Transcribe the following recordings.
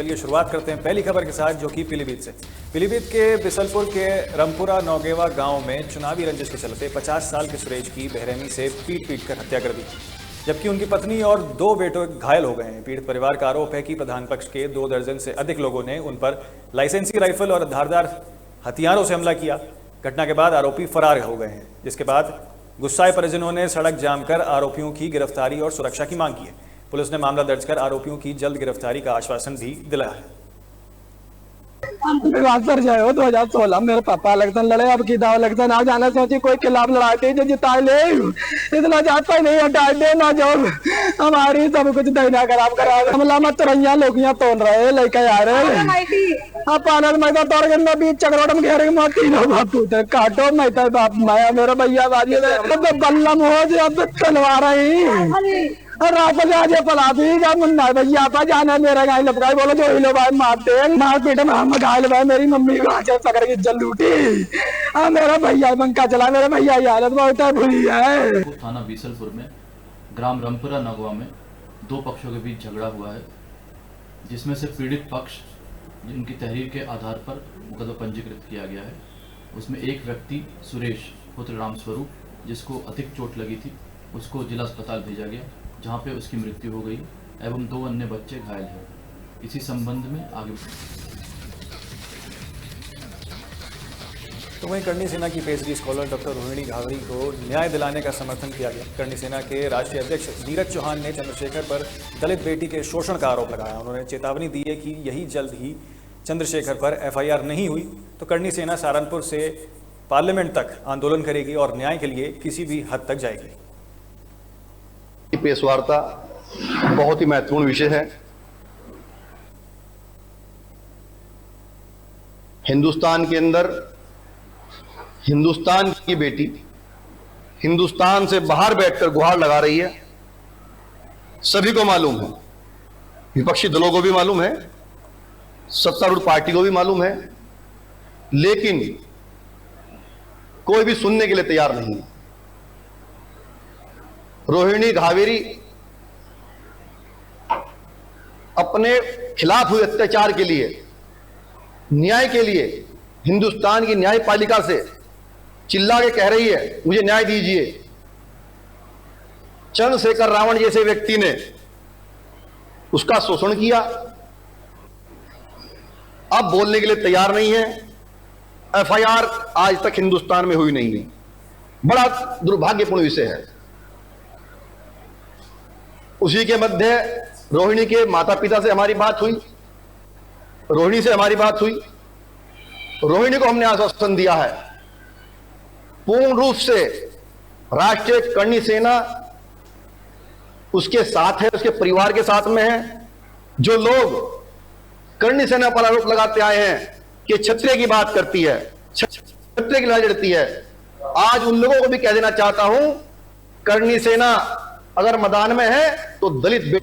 चलिए शुरुआत करते हैं पहली खबर के साथ, जो कि पीलीभीत से। पीलीभीत के बिसलपुर के रमपुरा नौगेवा गांव में चुनावी रंजिश के चलते 50 साल के सुरेश की बेरहमी से पीट कर हत्या कर दी, जबकि उनकी पत्नी और 2 बेटे घायल हो गए हैं। पीड़ित परिवार का आरोप है कि प्रधान पक्ष के 2 दर्जन से अधिक लोगों ने उन पर लाइसेंसी राइफल और धारदार हथियारों से हमला किया। घटना के बाद आरोपी फरार हो गए हैं, जिसके बाद गुस्साए परिजनों ने सड़क जाम कर आरोपियों की गिरफ्तारी और सुरक्षा की मांग की है। पुलिस ने मामला दर्ज कर आरोपियों की जल्द गिरफ्तारी का आश्वासन भी दिलाया है। सर जाए हो 2016 मेरे पापा इलेक्शन लड़े, अब की दाव इलेक्शन आ जाना सोची कोई खिलाफ लड़ाई थी जो जिता ले, इतना जाता ही नहीं हटा दे ना जो हमारी सब कुछ दहीना खराब करा हमला मत तुरैया लोगियां तोड़ रहे लेके आ रहे पानल मैं तो तोड़ के बीच चक्रोट में घेरे मत तीनों बापू थे काटो मैं तो बाप माया मेरा भैया बाजी तो बल्लम हो जब तलवा रही राफल आज पला दी जब मुन्ना भैया आपा जाना मेरा गाय लपकाई बोलो जो हिलो भाई मारते हैं मार पीटे में हम घायल भाई मेरी मम्मी को आज पकड़ के जल लूटी मेरा भैया पंखा चला मेरा भैया की हालत बहुत बुरी है। थाना बीसलपुर में ग्राम रमपुरा नगवा में 2 पक्षों के बीच झगड़ा हुआ है, जिसमें से पीड़ित पक्ष जिनकी तहरीर के आधार पर मुकदमा पंजीकृत किया गया है, उसमें एक व्यक्ति सुरेश पुत्र रामस्वरूप, जिसको अधिक चोट लगी थी, उसको जिला अस्पताल भेजा गया, जहां पे उसकी मृत्यु हो गई एवं 2 अन्य बच्चे घायल हैं। इसी संबंध में आगे तो वहीं करणी सेना की PhD scholar doctor Rohini Ghavri को न्याय दिलाने का समर्थन किया गया। करणी सेना के राष्ट्रीय अध्यक्ष नीरज चौहान ने चंद्रशेखर पर दलित बेटी के शोषण का आरोप लगाया। उन्होंने चेतावनी दी है कि यही जल्द ही चंद्रशेखर पर एफआईआर नहीं हुई तो करणी सेना सहारनपुर से पार्लियामेंट तक आंदोलन करेगी और न्याय के लिए किसी भी हद तक जाएगी। प्रेस वार्ता बहुत ही महत्वपूर्ण विषय है। हिंदुस्तान के अंदर हिंदुस्तान की बेटी हिंदुस्तान से बाहर बैठकर गुहार लगा रही है। सभी को मालूम है, विपक्षी दलों को भी मालूम है, सत्तारूढ़ पार्टी को भी मालूम है, लेकिन कोई भी सुनने के लिए तैयार नहीं है। रोहिणी घावेरी अपने खिलाफ हुए अत्याचार के लिए, न्याय के लिए हिंदुस्तान की न्यायपालिका से चिल्ला के कह रही है मुझे न्याय दीजिए। चंद्रशेखर रावण जैसे व्यक्ति ने उसका शोषण किया, अब बोलने के लिए तैयार नहीं है। एफआईआर आज तक हिंदुस्तान में हुई नहीं है, बड़ा दुर्भाग्यपूर्ण विषय है। उसी के मध्य रोहिणी के माता पिता से हमारी बात हुई, रोहिणी से हमारी बात हुई। रोहिणी को हमने आश्वासन दिया है पूर्ण रूप से राष्ट्रीय करणी सेना उसके साथ है, उसके परिवार के साथ में है। जो लोग करणी सेना पर आरोप लगाते आए हैं कि क्षत्रिय की बात करती है, क्षत्रिय की लड़ाई लड़ती है, आज उन लोगों को भी कह देना चाहता हूं करणी सेना अगर मैदान में है तो दलित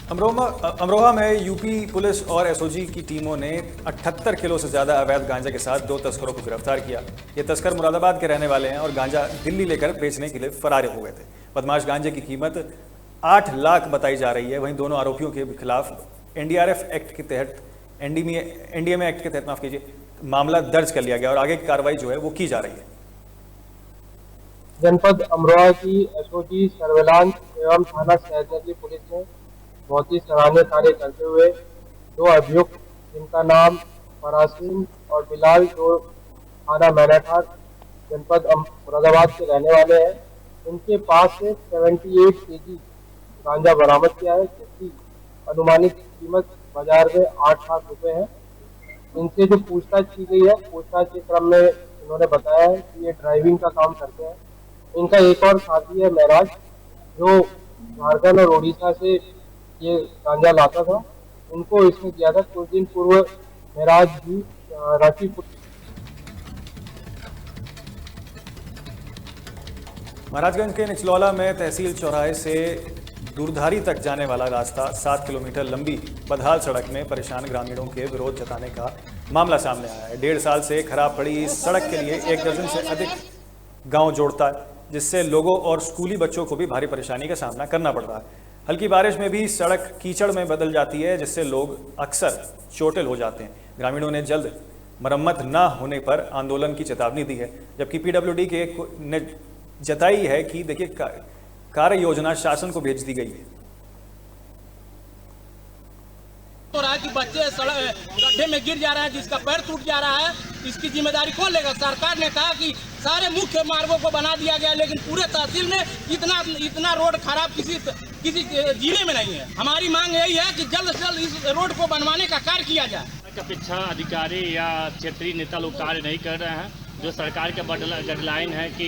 अमरोहा में यूपी पुलिस और एसओजी की टीमों ने 78 किलो से ज्यादा अवैध गांजा के साथ 2 तस्करों को गिरफ्तार किया। ये तस्कर मुरादाबाद के रहने वाले हैं और गांजा दिल्ली लेकर बेचने के लिए फरार हो गए थे। बदमाश गांजे की कीमत 8 लाख बताई जा रही है। वहीं दोनों आरोपियों के खिलाफ एनडीआरएफ एक्ट के तहत एनडीएमए एक्ट के तहत माफ कीजिए मामला दर्ज कर लिया गया और आगे की कार्रवाई जो है वो की जा रही है। जनपद अमरोहा की एसओजी सर्विलांस एवं थाना सहजनगर की पुलिस ने बहुत ही सराहनीय कार्य करते हुए 2 अभियुक्त जिनका नाम फरासीन और बिलाल, जो थाना मैनाठार जनपद मुरादाबाद के रहने वाले हैं, इनके पास से 78 केजी गांजा बरामद किया है, जिसकी अनुमानित कीमत बाजार में 8 लाख रुपए है। इनसे जो पूछताछ की गई है, पूछताछ के क्रम में इन्होंने बताया है कि ये ड्राइविंग का काम करते हैं। इनका एक और साथी है महराज, जो झारखंड और उड़ीसा से ये गांजा लाता था। उनको इसने किया था कुछ दिन पूर्व महराज भी रांची। महाराजगंज के निचलौला में तहसील चौराहे से दूरधारी तक जाने वाला रास्ता 7 किलोमीटर लंबी बदहाल सड़क में परेशान ग्रामीणों के विरोध जताने का मामला सामने आया है। 1.5 साल से खराब पड़ी इस सड़क के लिए 1 दर्जन से अधिक गांव जोड़ता है, जिससे लोगों और स्कूली बच्चों को भी भारी परेशानी का सामना करना पड़ रहा है। हल्की बारिश में भी सड़क कीचड़ में बदल जाती है, जिससे लोग अक्सर चोटिल हो जाते हैं। ग्रामीणों ने जल्द मरम्मत न होने पर आंदोलन की चेतावनी दी है, जबकि पीडब्ल्यूडी ने जताई है कि देखिए कार्य योजना शासन को भेज दी गई है। हो रहा है कि बच्चे गड्ढे में गिर जा रहे हैं, जिसका पैर टूट जा रहा है, इसकी जिम्मेदारी कौन लेगा? सरकार ने कहा कि सारे मुख्य मार्गों को बना दिया गया, लेकिन पूरे तहसील में इतना रोड खराब किसी जिले में नहीं है। हमारी मांग यही है कि जल्द से जल्द इस रोड को बनवाने का कार्य किया जाए। अपेक्षा अधिकारी या क्षेत्रीय नेता लोग कार्य नहीं कर रहे हैं। जो सरकार का गाइडलाइन है कि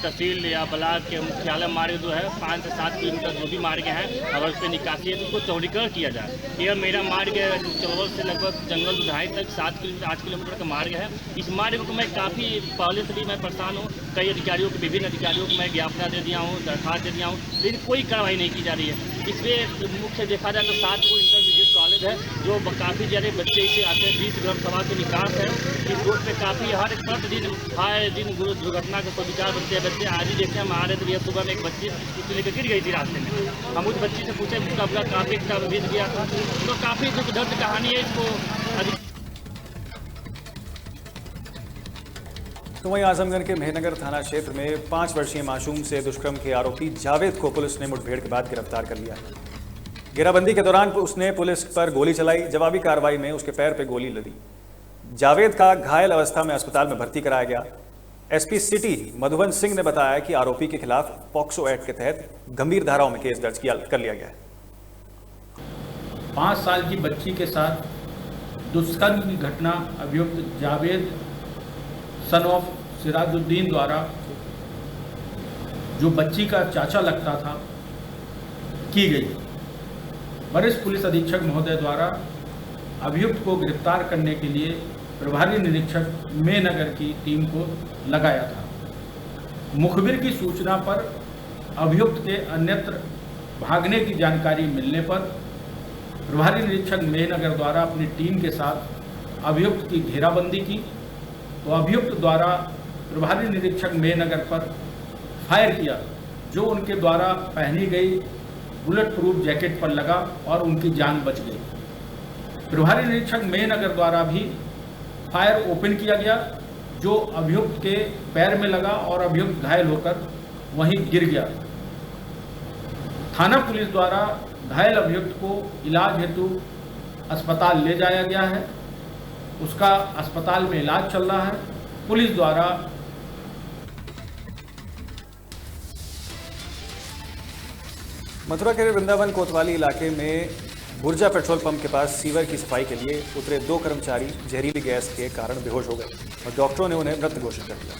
तहसील या ब्लॉक के मुख्यालय मार्ग जो है 5 से 7 किलोमीटर जो भी मार्ग है, अगर उस पर निकासी है तो उसको चौड़ीकरण किया जाए। यह मेरा मार्ग चौबल से लगभग जंगल दुधाई तक 8 किलोमीटर का मार्ग है। इस मार्ग को मैं काफ़ी पहले से भी मैं परेशान हूँ। कई अधिकारियों को, विभिन्न अधिकारियों को मैं ज्ञापना दे दिया हूँ, दरखास्त दे दिया हूँ, लेकिन कोई कार्रवाई नहीं की जा रही है। इसमें मुख्य देखा जाए तो 7 को इंटरमीडिएट कॉलेज है, जो काफ़ी ज़्यादा बच्चे इसे आते हैं। 20 ग्राम सभा के निकास है। इस रोड पर काफ़ी हर दिन आए दिन दुर्घटना का विचार बच्चे आज ही देखते हैं। हम आ रहे थे सुबह में एक बच्ची स्कूटी लेकर गिर गई थी रास्ते में। हम उस बच्ची से पूछे, उसका पूरा काफ़ी किताब बीत गया था। तो काफ़ी दुख दर्द कहानी है। इसको तो वहीं आजमगढ़ के मेहनगर थाना क्षेत्र में 5 वर्षीय मासूम से दुष्कर्म के आरोपी जावेद को पुलिस ने मुठभेड़ के बाद गिरफ्तार कर लिया। घेराबंदी के दौरान उसने पुलिस पर गोली चलाई। जवाबी कार्रवाई में उसके पैर पर गोली लगी। जावेद का घायल अवस्था में अस्पताल में भर्ती कराया गया। एसपी सिटी मधुबन सिंह ने बताया कि आरोपी के खिलाफ पॉक्सो एक्ट के तहत गंभीर धाराओं में केस दर्ज कर लिया गया है। 5 साल की बच्ची के साथ दुष्कर्म की घटना अभियुक्त जावेद सन ऑफ सिराजुद्दीन द्वारा, जो बच्ची का चाचा लगता था, की गई। वरिष्ठ पुलिस अधीक्षक महोदय द्वारा अभियुक्त को गिरफ्तार करने के लिए प्रभारी निरीक्षक मेहनगर की टीम को लगाया था। मुखबिर की सूचना पर अभियुक्त के अन्यत्र भागने की जानकारी मिलने पर प्रभारी निरीक्षक मेहनगर द्वारा अपनी टीम के साथ अभियुक्त की घेराबंदी की, तो अभियुक्त द्वारा प्रभारी निरीक्षक मेहनगर पर फायर किया, जो उनके द्वारा पहनी गई बुलेट प्रूफ जैकेट पर लगा और उनकी जान बच गई। प्रभारी निरीक्षक मेहनगर द्वारा भी फायर ओपन किया गया, जो अभियुक्त के पैर में लगा और अभियुक्त घायल होकर वहीं गिर गया। थाना पुलिस द्वारा घायल अभियुक्त को इलाज हेतु अस्पताल ले जाया गया है। उसका अस्पताल में इलाज चल रहा है। पुलिस द्वारा मथुरा के वृंदावन कोतवाली इलाके में बुर्जा पेट्रोल पंप के पास सीवर की सफाई के लिए उतरे 2 कर्मचारी जहरीली गैस के कारण बेहोश हो गए और डॉक्टरों ने उन्हें मृत घोषित कर दिया।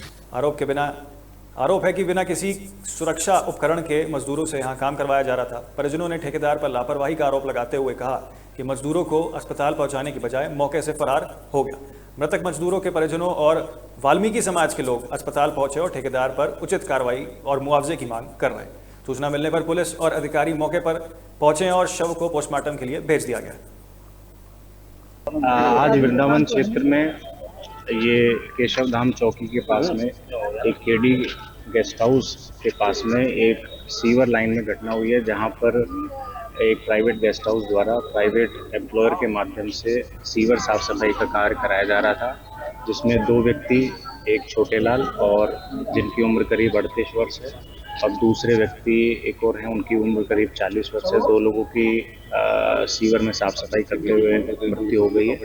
आरोप है कि बिना किसी सुरक्षा उपकरण के मजदूरों से यहां काम करवाया जा रहा था। परिजनों ने ठेकेदार पर लापरवाही का आरोप लगाते हुए कहा कि मजदूरों को अस्पताल पहुंचाने की बजाय मौके से फरार हो गया। मृतक मजदूरों के परिजनों और वाल्मीकि समाज के लोग अस्पताल पहुंचे और ठेकेदार पर उचित कार्रवाई और मुआवजे की मांग कर रहे हैं। सूचना मिलने पर पुलिस और अधिकारी मौके पर पहुंचे और शव को पोस्टमार्टम के लिए भेज दिया गया। आज वृंदावन क्षेत्र में ये केशव धाम चौकी के पास में एक केडी गेस्ट हाउस के पास में एक सीवर लाइन में घटना हुई है, जहां पर एक प्राइवेट गेस्ट हाउस द्वारा प्राइवेट एम्प्लॉयर के माध्यम से सीवर साफ सफाई का कार्य कराया जा रहा था, जिसमें 2 व्यक्ति, एक छोटे लाल और जिनकी उम्र करीब 38 वर्ष है और दूसरे व्यक्ति एक और हैं, उनकी उम्र करीब 40 वर्ष है। 2 लोगों की सीवर में साफ सफाई करते हुए मृत्यु हो गई है।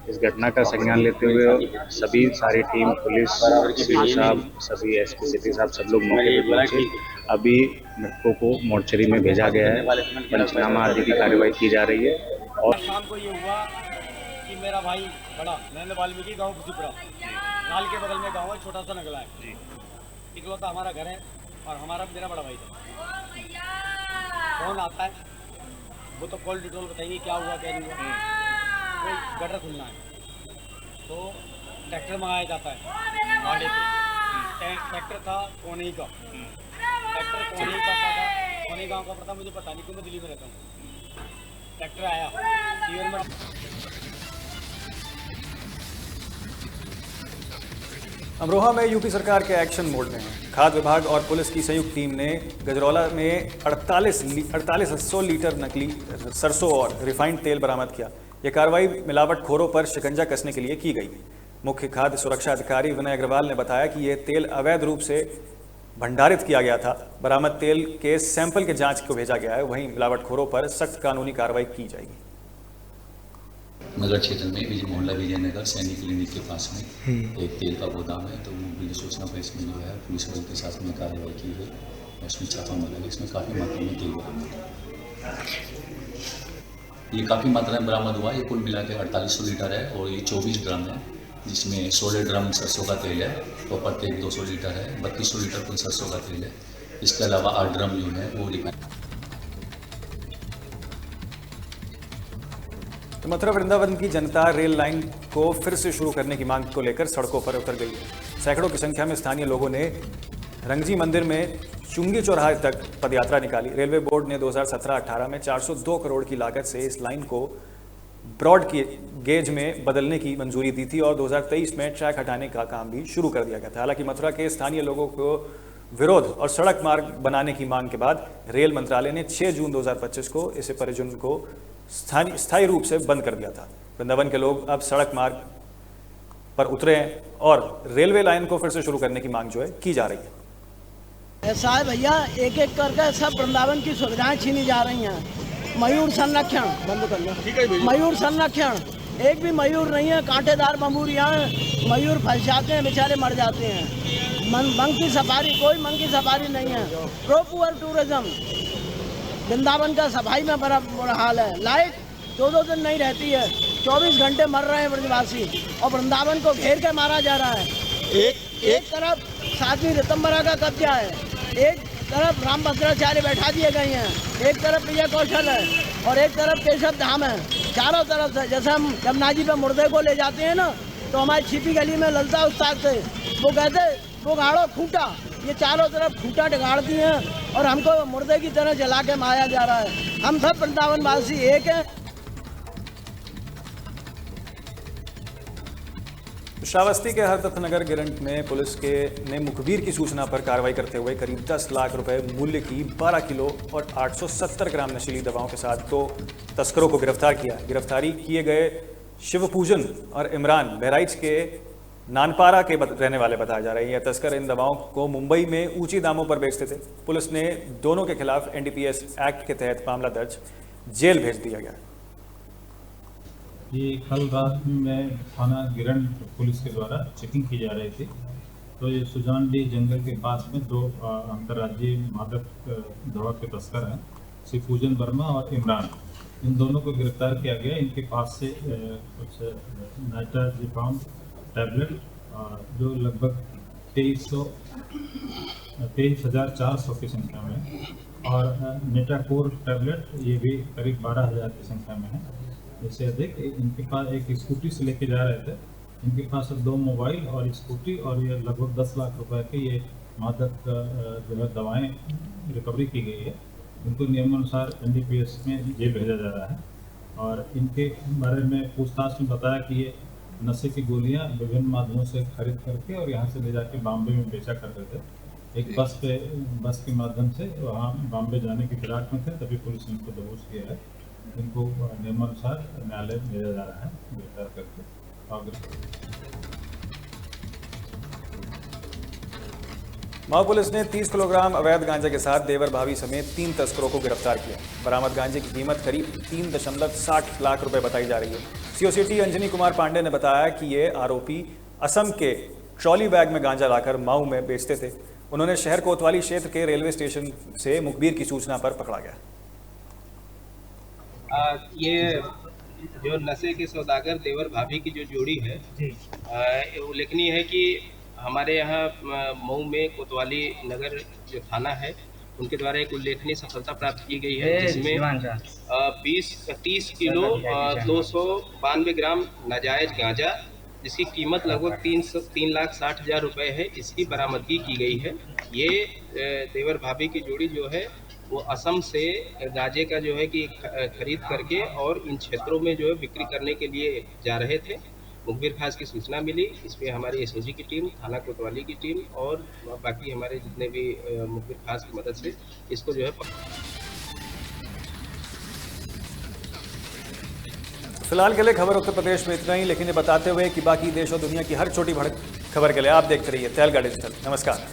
इस घटना का संज्ञान लेते हुए सभी सारी टीम, पुलिस, सीओ साहब, सभी एसपी सिटी साहब, सब लोग मौके पर पहुंचे। अभी मृतकों को मोर्चरी में भेजा गया है, पंचनामा आदि की कार्रवाई की जा रही है। और शाम को ये हुआ कि मेरा भाई बड़ा नैन वाल्मीकि गाँव खुशीपुरा नाल के बगल में गाँव है, छोटा सा नगला है, इकलौता हमारा घर है और मेरा बड़ा भाई था। कौन आता है वो तो कॉल डिटेल बताएंगे क्या हुआ क्या नहीं हुआ। कोई गटर खुलना है तो ट्रैक्टर मंगाया जाता है भाड़े पे। ट्रैक्टर था कोने का, ट्रैक्टर कोने का था, कोने गाँव का पता मुझे पता नहीं क्यों, मैं दिल्ली में रहता हूँ। ट्रैक्टर आया सीवर में। अमरोहा में यूपी सरकार के एक्शन मोड में है। खाद्य विभाग और पुलिस की संयुक्त टीम ने गजरौला में 4800 लीटर नकली सरसों और रिफाइंड तेल बरामद किया। यह कार्रवाई मिलावटखोरों पर शिकंजा कसने के लिए की गई। मुख्य खाद्य सुरक्षा अधिकारी विनय अग्रवाल ने बताया कि यह तेल अवैध रूप से भंडारित किया गया था। बरामद तेल के सैंपल के जांच को भेजा गया है। वहीं मिलावटखोरों पर सख्त कानूनी कार्रवाई की जाएगी। नगर क्षेत्र में मोहल्ला विजयनगर सैनिक क्लिनिक के पास में एक तेल का गोदाम है, तो मुझे सूचना पर इसमें जो है पुलिस बल के साथ में कार्रवाई की गई और उसमें छापा मारा। इसमें काफ़ी मात्रा में तेल बरामद ये काफ़ी मात्रा में बरामद हुआ। ये कुल मिला के 4800 लीटर है और ये 24 ड्रम है, जिसमें 16 ड्रम सरसों का तेल है, प्रॉपर तेल 200 लीटर है, 3200 लीटर कुल सरसों का तेल है। इसके अलावा 8 ड्रम जो है वो रिफाइंड। तो मथुरा वृंदावन की जनता रेल लाइन को फिर से शुरू करने की मांग को लेकर सड़कों पर उतर गई। सैकड़ों की संख्या में स्थानीय लोगों ने रंगजी मंदिर में चुंगी चौराहे तक पदयात्रा निकाली। रेलवे बोर्ड ने 2017-18 में 402 करोड़ की लागत से इस लाइन को ब्रॉड गेज में बदलने की मंजूरी दी थी और 2023 में ट्रैक हटाने का काम भी शुरू कर दिया गया था। हालांकि मथुरा के स्थानीय लोगों को विरोध और सड़क मार्ग बनाने की मांग के बाद रेल मंत्रालय ने 6 जून 2025 को इसे परियोजना को स्थायी रूप से बंद कर दिया था। वृंदावन के लोग अब सड़क मार्ग पर उतरे हैं और रेलवे लाइन को फिर से शुरू करने की मांग जो है की जा रही है। ऐसा है भैया, एक एक करके सब वृंदावन की सुविधाएं छीनी जा रही हैं। मयूर संरक्षण बंद कर लो। मयूर संरक्षण, एक भी मयूर नहीं है। कांटेदार बंबूर यहाँ मयूर फंस जाते हैं, बेचारे मर जाते हैं। मंकी सफारी, कोई मंकी सफारी नहीं है। प्रो पुअर टूरिज्म, वृंदावन का सफाई में बड़ा बुरा हाल है। लाइट 2-2 दिन नहीं रहती है, 24 घंटे मर रहे हैं ब्रजवासी और वृंदावन को घेर के मारा जा रहा है। एक तरफ साध्वी ऋतंबरा का कब्जा है, एक तरफ राम भद्राचार्य बैठा दिए गए हैं, एक तरफ प्रिया कौशल है और एक तरफ केशव धाम है। चारों तरफ से, जैसे हम यमुना जी पे मुर्दे को ले जाते हैं ना, तो हमारी छिपी गली में ललता उस्ताद से वो कहते वो गाड़ो खूंटा, ये चारों तरफ खूंटा गाड़ दिए हैं और हमको मुर्दे की तरह जला के मारा जा रहा है। हम सब वृंदावन वासी एक हैं। श्रावस्ती के हरदत्त नगर गिरंट में पुलिस ने मुखबिर की सूचना पर कार्रवाई करते हुए करीब 10 लाख रुपए मूल्य की 12 किलो और 870 ग्राम नशीली दवाओं के साथ 2 तस्करों को गिरफ्तार किया। गिरफ्तारी किए गए शिवपूजन और इमरान बहराइच के नानपारा के रहने वाले बताए जा रहे हैं। यह तस्कर इन दवाओं को मुंबई में ऊंची दामों पर बेचते थे। पुलिस ने दोनों के खिलाफ NDPS एक्ट के तहत मामला दर्ज जेल भेज दिया गया। ये कल रात में थाना गिरंट पुलिस के द्वारा चेकिंग की जा रही थी, तो ये सुजानडी जंगल के पास में 2 अंतर्राज्यीय मादक दवा के तस्कर हैं, शिवपूजन वर्मा और इमरान। इन दोनों को गिरफ्तार किया गया। इनके पास से कुछ नाइट्राजिपाम टैबलेट जो लगभग 23,400 की संख्या में और नेटाकोर टैबलेट ये भी करीब 12,000 की संख्या में है। इससे अधिक इनके पास एक स्कूटी से लेके जा रहे थे। इनके पास 2 मोबाइल और स्कूटी और ये लगभग 10 लाख रुपए की ये मादक जो है दवाएँ रिकवरी की गई है। इनको नियमानुसार NDPS में जेल भेजा जा रहा है और इनके बारे में पूछताछ में बताया कि ये नशे की गोलियां विभिन्न माध्यमों से खरीद करके और यहाँ से ले जाके बॉम्बे में बेचा करते थे। एक बस के माध्यम से वहाँ बॉम्बे जाने की फिराक में थे, तभी पुलिस ने इनको दबोच किया है। इनको नियमानुसार न्यायालय भेजा जा रहा है गिरफ्तार करके। माओ पुलिस ने 30 किलोग्राम अवैध गांजे के साथ देवर भाभी समेत 3 तस्करों को गिरफ्तार किया। बरामद गांजे की कीमत करीब 3.60 लाख रुपए बताई जा रही है। COCT अंजनी कुमार पांडे ने बताया कि ये आरोपी असम के ट्रॉली बैग में गांजा लाकर माऊ में बेचते थे। उन्होंने शहर कोतवाली क्षेत्र के रेलवे स्टेशन से मुखबिर की सूचना पर पकड़ा गया। ये जो नशे के सौदागर देवर भाभी की जो जोड़ी है, उल्लेखनीय है कि हमारे यहाँ मऊ में कोतवाली नगर जो थाना है उनके द्वारा एक उल्लेखनीय सफलता प्राप्त की गई है, जिसमें 30 किलो 292 ग्राम नाजायज गांजा जिसकी कीमत लगभग 3,60,000 रुपये है, इसकी बरामदगी की गई है। ये देवर भाभी की जोड़ी जो है वो असम से गांजे का जो है कि खरीद करके और इन क्षेत्रों में जो है बिक्री करने के लिए जा रहे थे मुखबिर खास की सूचना मिली। इस पे हमारी एसओजी की टीम, थाना कोतवाली की टीम और बाकी हमारे जितने भी मुखबिर खास की मदद से इसको जो है फिलहाल के लिए खबर उत्तर प्रदेश में इतना ही, लेकिन ये बताते हुए कि बाकी देश और दुनिया की हर छोटी बड़ी खबर के लिए आप देखते रहिए तहलका डिजिटल। नमस्कार।